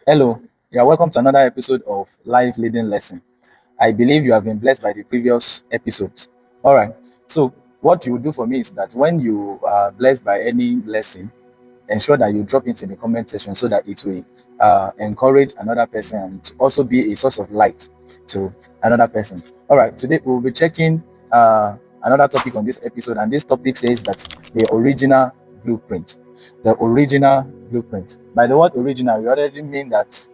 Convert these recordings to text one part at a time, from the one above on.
Hello, you are welcome to another episode of Life Leading Lesson. I believe you have been blessed by the previous episodes. All right, so what you will do for me is that when you are blessed by any lesson, ensure that you drop it in the comment section so that it will encourage another person and also be a source of light to another person. All right, today we'll be checking another topic on this episode, and this topic says that the original blueprint. The original blueprint. By the word original, we already mean that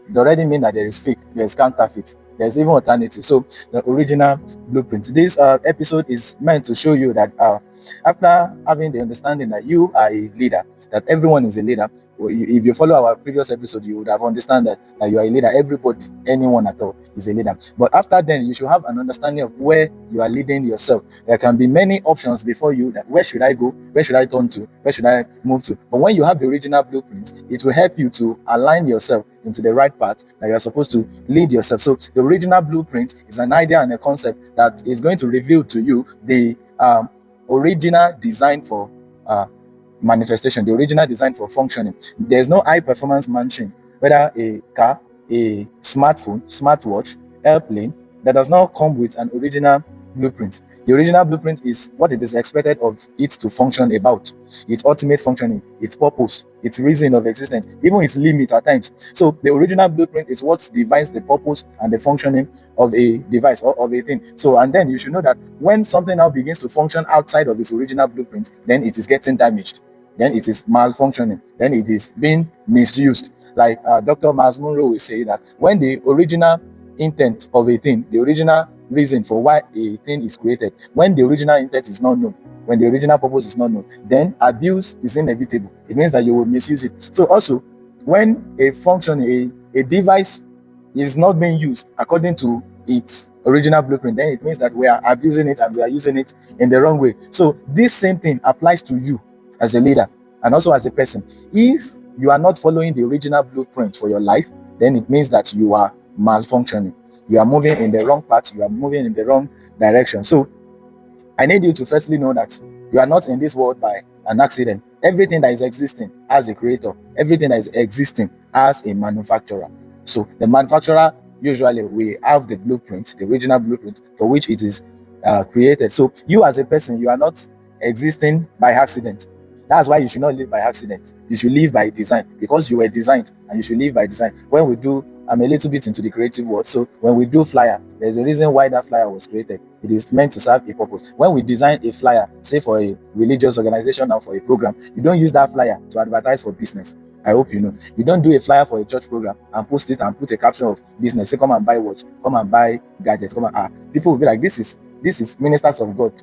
there is fake, there is counterfeit, there's even alternative. So the original blueprint. This episode is meant to show you that after having the understanding that you are a leader, that everyone is a leader. If you follow our previous episode, you would have understand that you are a leader. Everybody, anyone at all, is a leader. But after then, you should have an understanding of where you are leading yourself. There can be many options before you. That where should I go? Where should I turn to? Where should I move to? But when you have the original blueprint, it will help you to align yourself into the right path that you are supposed to lead yourself. So the original blueprint is an idea and a concept that is going to reveal to you the original design for manifestation, the original design for functioning. There's no high performance machine, whether a car, a smartphone, smartwatch, airplane, that does not come with an original blueprint. The original blueprint is what it is expected of it to function about, its ultimate functioning, its purpose, its reason of existence, even its limit at times. So the original blueprint is what defines the purpose and the functioning of a device or of a thing. So, and then you should know that when something now begins to function outside of its original blueprint, then it is getting damaged, then it is malfunctioning, then it is being misused. Like Dr. Miles Monroe will say that when the original intent of a thing, the original reason for why a thing is created, when the original intent is not known, when the original purpose is not known, then abuse is inevitable. It means that you will misuse it. So also, when a function, a device is not being used according to its original blueprint, then it means that we are abusing it and we are using it in the wrong way. So this same thing applies to you as a leader and also as a person. If you are not following the original blueprint for your life, then it means that you are malfunctioning. You are moving in the wrong path. You are moving in the wrong direction. So I need you to firstly know that you are not in this world by an accident. Everything that is existing as a creator, everything that is existing as a manufacturer. So the manufacturer usually will have the blueprint, the original blueprint for which it is created. So you as a person, you are not existing by accident. That's why you should not live by accident. You should live by design, because you were designed and you should live by design. When we do, I'm a little bit into the creative world. So when we do flyer, there's a reason why that flyer was created. It is meant to serve a purpose. When we design a flyer, say for a religious organization or for a program, you don't use that flyer to advertise for business. I hope you know. You don't do a flyer for a church program and post it and put a caption of business. Say, come and buy watch, come and buy gadgets, come and people will be like, this is ministers of God.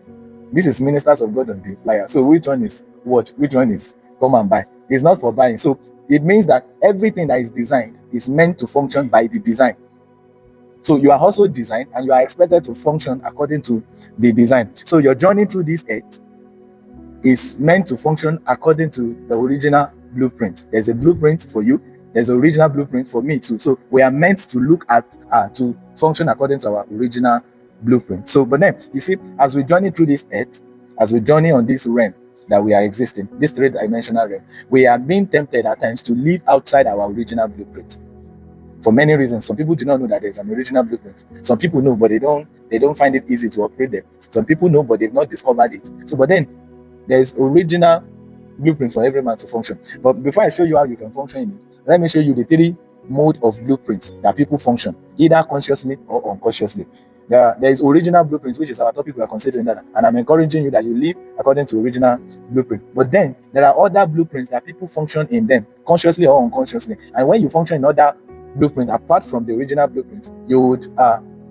This is ministers of God on the flyer. So which one is what? Which one is come and buy? It's not for buying. So it means that everything that is designed is meant to function by the design. So you are also designed and you are expected to function according to the design. So your journey through this earth is meant to function according to the original blueprint. There's a blueprint for you. There's an original blueprint for me too. So we are meant to look at to function according to our original blueprint. So, but then you see, as we journey through this earth, as we journey on this realm that we are existing, this three-dimensional realm, we are being tempted at times to live outside our original blueprint. For many reasons, some people do not know that there's an original blueprint. Some people know, but they don't find it easy to operate them. Some people know, but they've not discovered it. So, but then there's original blueprint for every man to function. But before I show you how you can function in it, let me show you the three mode of blueprints that people function, either consciously or unconsciously. There is original blueprint, which is our topic we are considering that, and I'm encouraging you that you live according to original blueprint. But then there are other blueprints that people function in them, consciously or unconsciously. And when you function in other blueprint apart from the original blueprint, you would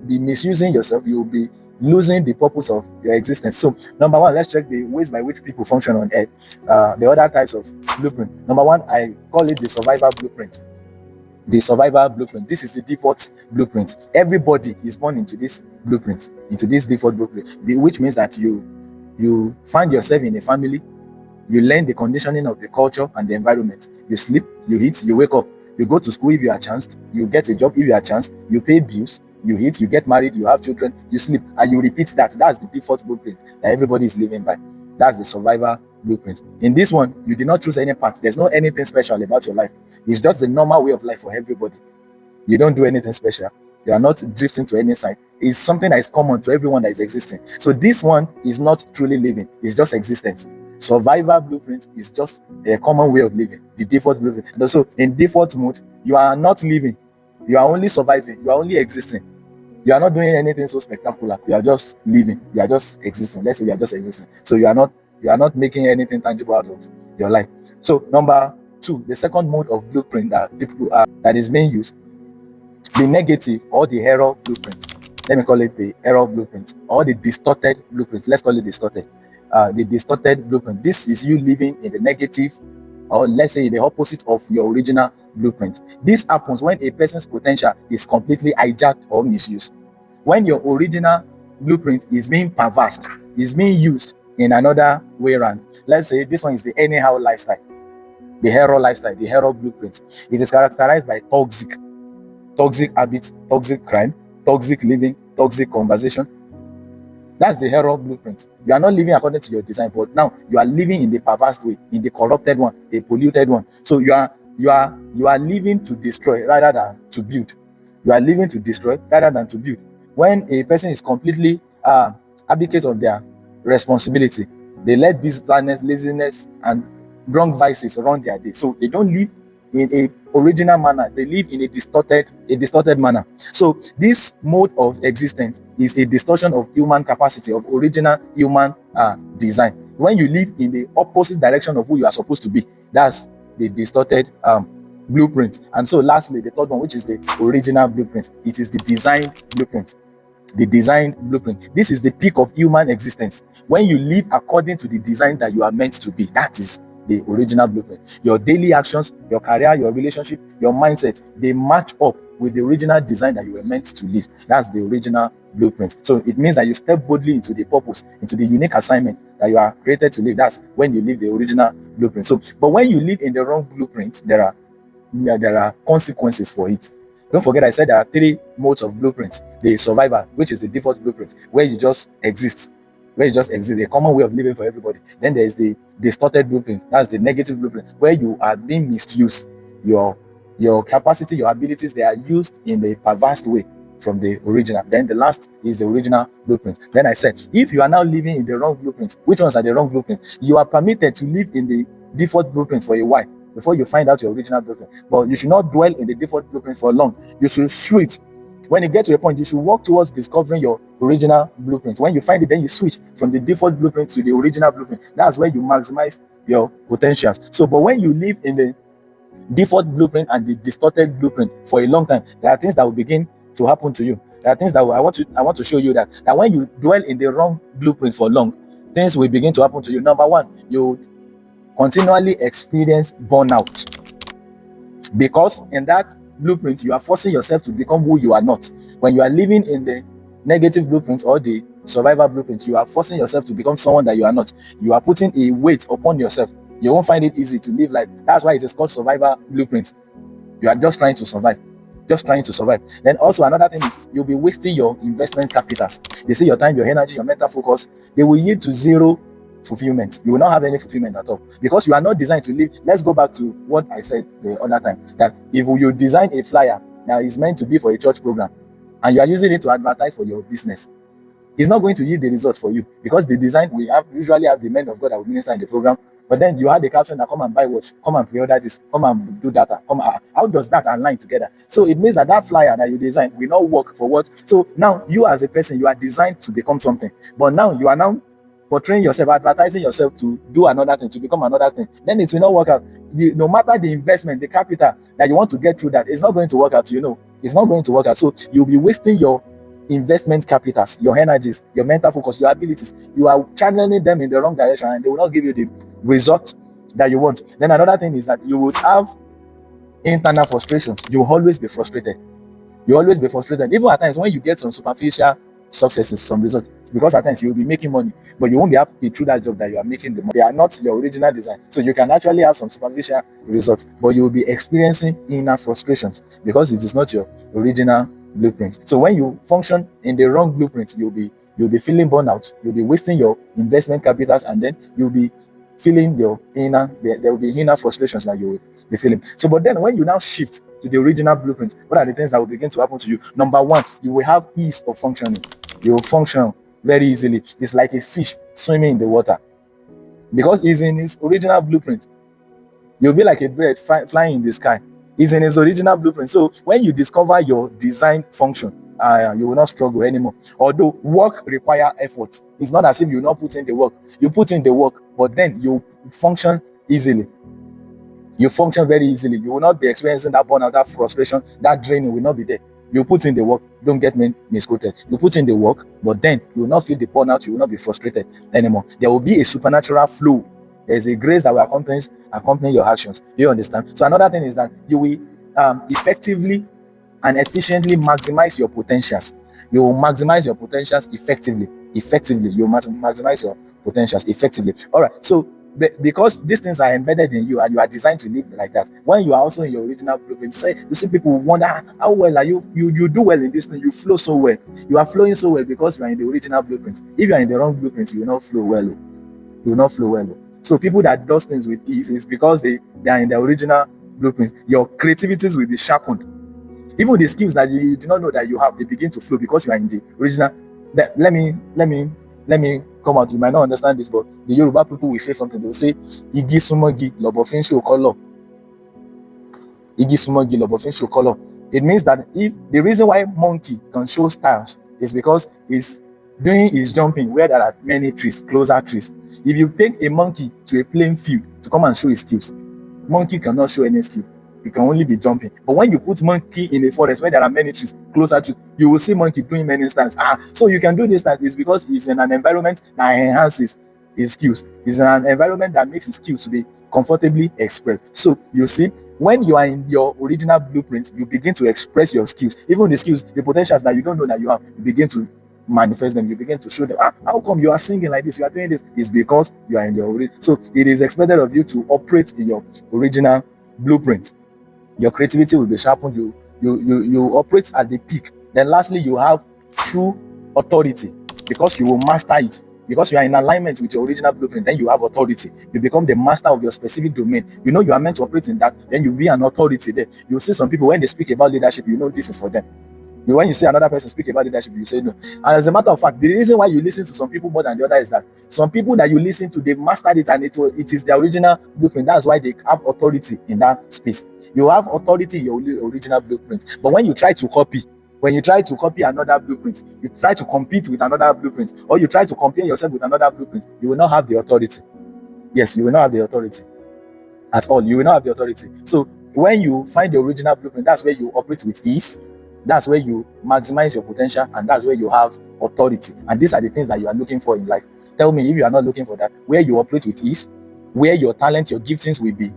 be misusing yourself. You will be losing the purpose of your existence. So number one, let's check the ways by which people function on earth. The other types of blueprint. Number one, I call it the survival blueprint. The survival blueprint. This is the default blueprint. Everybody is born into this blueprint, into this default blueprint, which means that you find yourself in a family. You learn the conditioning of the culture and the environment. You sleep, you eat, you wake up. You go to school if you are chanced. You get a job if you are chanced. You pay bills. You eat, you get married, you have children, you sleep, and you repeat that. That's the default blueprint that everybody is living by. That's the survivor blueprint. In this one, you did not choose any path. There's no anything special about your life. It's just the normal way of life for everybody. You don't do anything special. You are not drifting to any side. It's something that is common to everyone that is existing. So this one is not truly living. It's just existence. Survivor blueprint is just a common way of living, the default blueprint. And so in default mode, you are not living. You are only surviving. You are only existing. You are not doing anything so spectacular. You are just living. You are just existing. Let's say you are just existing. So you are not making anything tangible out of your life. So number two, the second mode of blueprint that is being used, the negative or the error blueprint. Let me call it the error blueprint or the distorted blueprint. Let's call it distorted. The distorted blueprint. This is you living in the negative, or let's say the opposite of your original blueprint. This happens when a person's potential is completely hijacked or misused. When your original blueprint is being perversed, is being used in another way around. Let's say this one is the anyhow lifestyle, the error lifestyle, the error blueprint. It is characterized by toxic habits, toxic crime, toxic living, toxic conversation. That's the error blueprint. You are not living according to your design, but now you are living in the perverse way, in the corrupted one, a polluted one. So you are living to destroy rather than to build. You are living to destroy rather than to build. When a person is completely abdicate of their responsibility, they let business, laziness, and wrong vices run their day. So they don't live in a original manner. They live in a distorted manner. So this mode of existence is a distortion of human capacity, of original human design. When you live in the opposite direction of who you are supposed to be, that's the distorted blueprint. And so lastly, the third one, which is the original blueprint, it is the designed blueprint. The designed blueprint. This is the peak of human existence. When you live according to the design that you are meant to be, that is the original blueprint. Your daily actions, your career, your relationship, your mindset, they match up with the original design that you were meant to live. That's the original blueprint. So it means that you step boldly into the purpose, into the unique assignment that you are created to live. That's when you live the original blueprint. So, but when you live in the wrong blueprint, there are consequences for it. Don't forget, I said there are three modes of blueprint. The survivor, which is the default blueprint, where you just exist, a common way of living for everybody. Then there is the distorted blueprint. That's the negative blueprint, where you are being misused. Your capacity, your abilities, they are used in a perverse way from the original. Then the last is the original blueprint. Then I said, if you are now living in the wrong blueprint, which ones are the wrong blueprints? You are permitted to live in the default blueprint for a while before you find out your original blueprint. But you should not dwell in the default blueprint for long. You should switch. When you get to a point, you should work towards discovering your original blueprint. When you find it, then you switch from the default blueprint to the original blueprint. That's where you maximize your potentials. So, but when you live in the default blueprint and the distorted blueprint for a long time, there are things that will begin to happen to you. There are things that I want to show you that when you dwell in the wrong blueprint for long, things will begin to happen to you. Number one, you continually experience burnout, because in that blueprint you are forcing yourself to become who you are not. When you are living in the negative blueprint or the survivor blueprint, you are forcing yourself to become someone that you are not. You are putting a weight upon yourself. You won't find it easy to live life. That's why it is called survivor blueprint. You are just trying to survive. Then also another thing is you'll be wasting your investment capitals. You see, your time, your energy, your mental focus, they will yield to zero fulfillment. You will not have any fulfillment at all, because you are not designed to live. Let's go back to what I said the other time, that if you design a flyer that is meant to be for a church program and you are using it to advertise for your business, it's not going to yield the result for you, because the design, we usually have the men of God that will minister in the program, but then you have the caption that come and buy watch, come and pre-order this, come and do data, how does that align together? So it means that flyer that you design will not work for what. So now you as a person, you are designed to become something, but now you are now portraying yourself, advertising yourself to do another thing, to become another thing. Then it will not work out. No matter the investment, the capital that you want to get through that, it's not going to work out. It's not going to work out. So you'll be wasting your investment capitals, your energies, your mental focus, your abilities. You are channeling them in the wrong direction, and they will not give you the result that you want. Then another thing is that you would have internal frustrations. You will always be frustrated. Even at times when you get some superficial successes, some results, because at times you will be making money, but you won't be happy through that job that you are making the money. They are not your original design. So you can actually have some superficial results, but you will be experiencing inner frustrations because it is not your original blueprint. So when you function in the wrong blueprint, you'll be feeling burnout, you'll be wasting your investment capitals, and then you'll be feeling your there will be inner frustrations that you will be feeling. So but then when you now shift to the original blueprint, what are the things that will begin to happen to you? Number one, you will have ease of functioning. You will function very easily. It's like a fish swimming in the water because it's in its original blueprint. You'll be like a bird flying in the sky. It's in its original blueprint. So when you discover your design function, you will not struggle anymore. Although work require effort, it's not as if you not put in the work. You put in the work, but then you function easily. You function very easily. You will not be experiencing that burnout, that frustration, that draining will not be there. You put in the work. Don't get me misquoted. You put in the work, but then you will not feel the burnout. You will not be frustrated anymore. There will be a supernatural flow. There's a grace that will accompany your actions. Do you understand? So another thing is that you will effectively and efficiently maximize your potentials. You will maximize your potentials effectively. You maximize your potentials effectively. All right. So because these things are embedded in you and you are designed to live like that, when you are also in your original blueprint, you see people wonder, how well are you do well in this thing, you flow so well. You are flowing so well because you are in the original blueprint. If you are in the wrong blueprint, you will not flow well. You will not flow well. So people that does things with ease is because they are in the original blueprint. Your creativities will be sharpened. Even the skills that you do not know that you have, they begin to flow because you are in the original. Let me come out. You might not understand this, but the Yoruba people will say something. They will say, "Igi sumogi lobofin se okolo." Igi sumogi lobofin se okolo. It means that if the reason why monkey can show styles is because he's doing his jumping where there are many trees, closer trees. If you take a monkey to a plain field to come and show his skills, monkey cannot show any skill. It can only be jumping. But when you put monkey in a forest where there are many trees, closer trees, you will see monkey doing many styles. So you can do this style is because he's in an environment that enhances his skills. It's an environment that makes his skills to be comfortably expressed. So you see, when you are in your original blueprint, you begin to express your skills. Even the skills, the potentials that you don't know that you have, you begin to manifest them. You begin to show them, how come you are singing like this, you are doing this? It's because you are in your original. So it is expected of you to operate in your original blueprint. Your creativity will be sharpened. You operate at the peak. Then lastly, you have true authority because you will master it. Because you are in alignment with your original blueprint, then you have authority. You become the master of your specific domain. You know you are meant to operate in that, then you'll be an authority there. You'll see some people, when they speak about leadership, you know this is for them. When you see another person speak about leadership, you say no. And as a matter of fact, the reason why you listen to some people more than the other is that some people that you listen to, they've mastered it and it is their original blueprint. That's why they have authority in that space. You have authority in your original blueprint. But when you try to copy another blueprint, you try to compete with another blueprint, or you try to compare yourself with another blueprint, you will not have the authority. Yes, you will not have the authority at all. You will not have the authority. So when you find the original blueprint, that's where you operate with ease. That's where you maximize your potential, and that's where you have authority. And these are the things that you are looking for in life. Tell me if you are not looking for that, where you operate with ease, where your talent, your giftings will be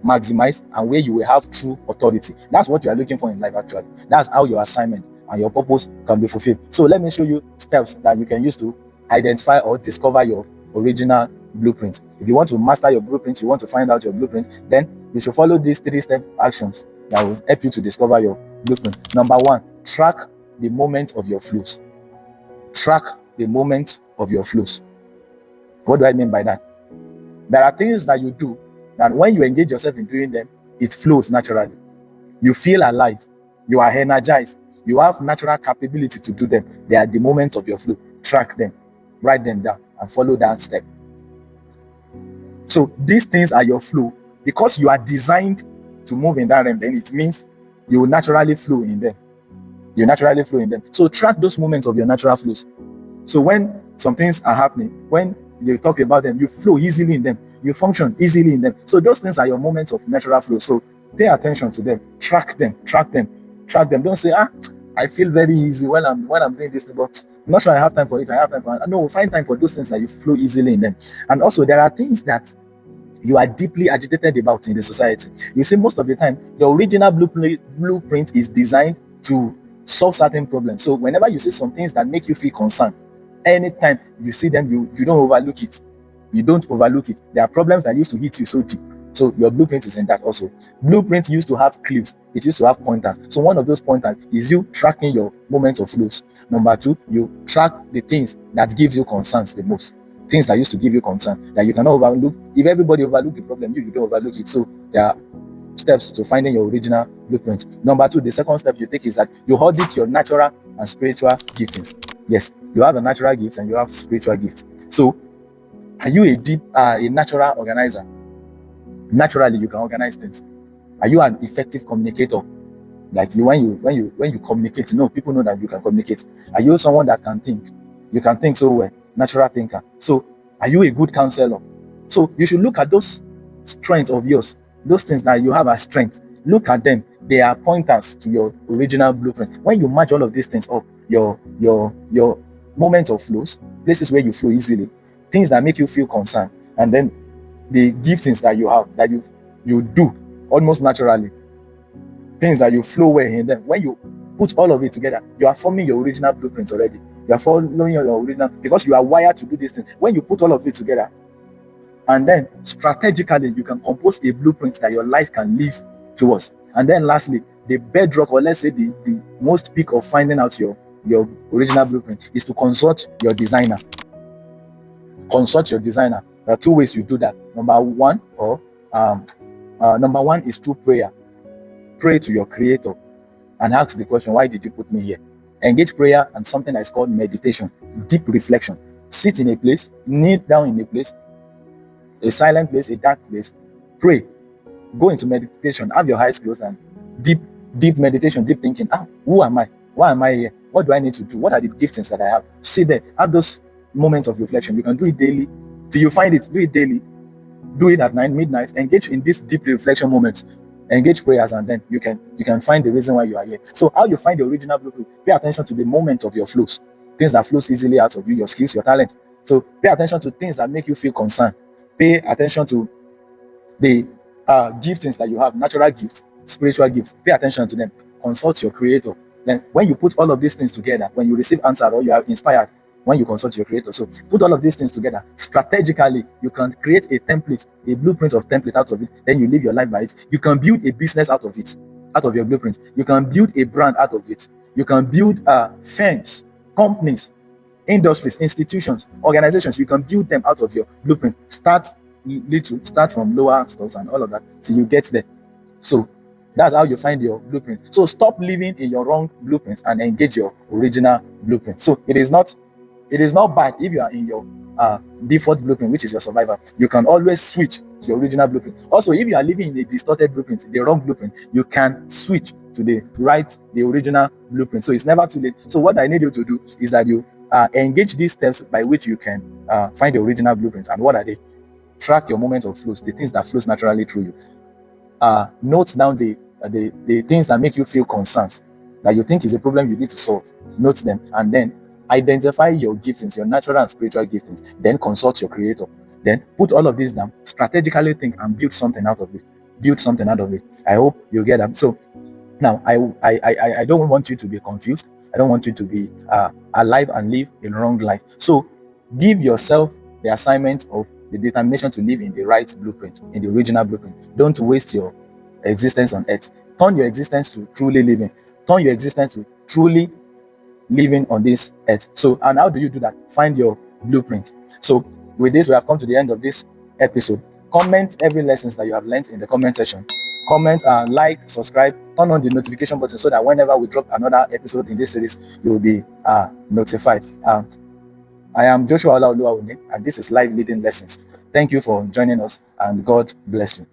maximized, and where you will have true authority. That's what you are looking for in life, actually. That's how your assignment and your purpose can be fulfilled. So let me show you steps that you can use to identify or discover your original blueprint. If you want to master your blueprint, you want to find out your blueprint, then you should follow these 3-step actions that will help you to discover your blueprint. Number one, track the moment of your flows. Track the moment of your flows. What do I mean by that? There are things that you do that when you engage yourself in doing them, it flows naturally. You feel alive. You are energized. You have natural capability to do them. They are the moment of your flow. Track them. Write them down and follow that step. So these things are your flow. Because you are designed to move in that realm, then it means you will naturally flow in them. You naturally flow in them. So track those moments of your natural flows. So when some things are happening, when you talk about them, you flow easily in them. You function easily in them. So those things are your moments of natural flow. So pay attention to them. Track them. Don't say, I feel very easy when I'm doing this, but I'm not sure I have time for it. No, find time for those things that you flow easily in them. And also there are things that you are deeply agitated about in the society. You see, most of the time, the original blueprint is designed to solve certain problems. So whenever you see some things that make you feel concerned, anytime you see them, you don't overlook it. You don't overlook it. There are problems that used to hit you so deep. So your blueprint is in that also. Blueprint used to have clues. It used to have pointers. So one of those pointers is you tracking your moments of flows. Number two, you track the things that gives you concerns the most. Things that used to give you concern that you cannot overlook. If everybody overlook the problem, you don't overlook it. So there are steps to finding your original blueprint. Number two, the second step you take is that you audit your natural and spiritual giftings. Yes, you have a natural gift and you have spiritual gift. So are you a natural organizer? Naturally, you can organize things. Are you an effective communicator? Like when you communicate, people know that you can communicate. Are you someone that can think? You can think so well, natural thinker. So are you a good counselor? So you should look at those strengths of yours, those things that you have as strength. Look at them. They are pointers to your original blueprint. When you match all of these things up, your moments of flows, places where you flow easily, things that make you feel concerned, and then the giftings that you have that you do almost naturally, things that you flow well in them. When you put all of it together, you are forming your original blueprint already. You are following your original because you are wired to do this thing. When you put all of it together, and then strategically you can compose a blueprint that your life can live towards. And then lastly, the bedrock, or let's say the most peak of finding out your original blueprint, is to consult your designer. Consult your designer. There are two ways you do that. Number one is through prayer. Pray to your creator and ask the question, why did you put me here? Engage prayer and something that is called meditation, deep reflection. Sit in a place, kneel down in a place, a silent place, a dark place. Pray. Go into meditation. Have your eyes closed and deep meditation, deep thinking. Who am I? Why am I here? What do I need to do? What are the giftings that I have? Sit there. Have those moments of reflection. You can do it daily till you find it. Do it daily. Do it at night, midnight. Engage in this deep reflection moments. Engage prayers, and then you can find the reason why you are here. So how you find the original blueprint? Pay attention to the moment of your flows, things that flows easily out of you, your skills, your talent. So pay attention to things that make you feel concerned. Pay attention to the giftings that you have, natural gifts, spiritual gifts. Pay attention to them. Consult your creator. Then when you put all of these things together, when you receive answer or you are inspired, when you consult your creator. So put all of these things together strategically. You can create a template, a blueprint of template out of it. Then you live your life by it. You can build a business out of it, out of your blueprint. You can build a brand out of it. You can build firms, companies, industries, institutions, organizations. You can build them out of your blueprint. Start little, start from lower stuff and all of that till you get there. So that's how you find your blueprint. So stop living in your wrong blueprint and engage your original blueprint. So it is not bad if you are in your default blueprint, which is your survivor. You can always switch to your original blueprint. Also, if you are living in a distorted blueprint, the wrong blueprint, you can switch to the original blueprint. So it's never too late. So what I need you to do is that you engage these steps by which you can find the original blueprint. And what are they? Track your moments of flows, the things that flows naturally through you. Note down the things that make you feel concerns, that you think is a problem you need to solve. Note them, and then identify your giftings, your natural and spiritual giftings. Then consult your creator. Then put all of this down, strategically think, and build something out of it. I hope you get them. So now I don't want you to be confused. I don't want you to be alive and live a wrong life. So give yourself the assignment of the determination to live in the right blueprint, in the original blueprint. Don't waste your existence on earth. Turn your existence to truly living. Turn your existence to truly living on this earth. So, and how do you do that? Find your blueprint. So with this, we have come to the end of this episode. Comment every lessons that you have learned in the comment section. Comment, like, subscribe, turn on the notification button so that whenever we drop another episode in this series, you will be notified. I am Joshua Olaoluwa Oni, and this is Live Leading Lessons. Thank you for joining us, and God bless you.